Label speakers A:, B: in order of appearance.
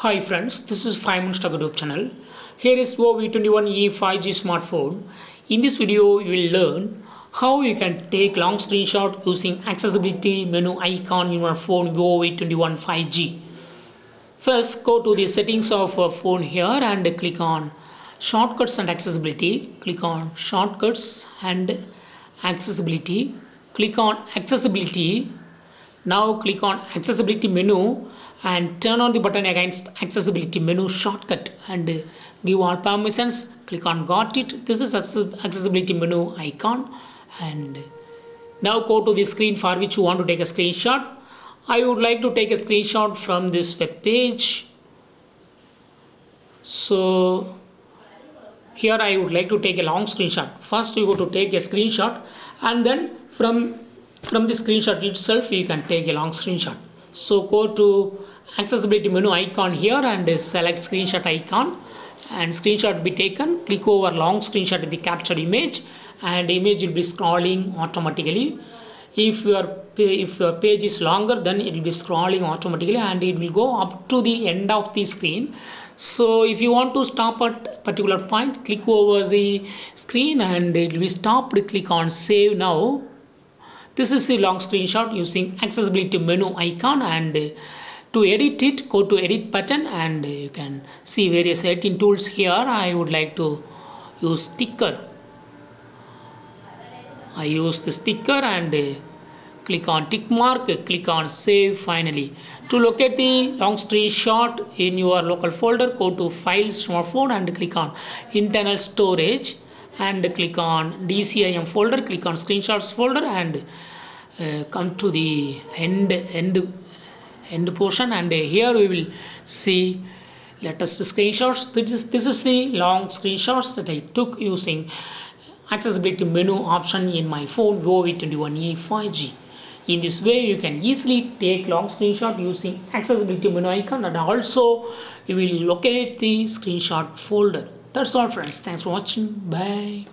A: Hi friends, this is 5 Minutes Talk YouTube channel. Here is Vivo V21e 5G smartphone. In this video, you will learn how you can take long screenshot using accessibility menu icon in your phone Vivo V21 5G. First, go to the settings of a phone here and click on shortcuts and accessibility. Click on shortcuts and accessibility. Click on accessibility. Now click on accessibility menu and turn on the button against accessibility menu shortcut and give all permissions. Click on got it. This is accessibility menu icon, and now go to the screen for which you want to take a screenshot. I would like to take a screenshot from this web page. So here I would like to take a long screenshot. First you go to take a screenshot, and then from the screenshot itself you can take a long screenshot. So go to accessibility menu icon here and select screenshot icon, and screenshot will be taken. Click over long screenshot in the captured image, and image will be scrolling automatically. If your page is longer, then it will be scrolling automatically and it will go up to the end of the screen. So if you want to stop at particular point, click over the screen and it will be stopped. Click on save now. This is the long screenshot using accessibility menu icon, and to edit it, go to edit button and you can see various editing tools here. I would like to use sticker. I use the sticker and click on tick mark, click on save finally. To locate the long screenshot in your local folder, go to file smartphone and click on internal storage and click on DCIM folder, click on screenshots folder and come to the end portion, and here we will see latest screenshots. This is the long screenshots that I took using accessibility menu option in my phone Vivo V21e 5G. In this way you can easily take long screenshot using accessibility menu icon, and also you will locate the screenshot folder. That's all friends. Thanks for watching. Bye.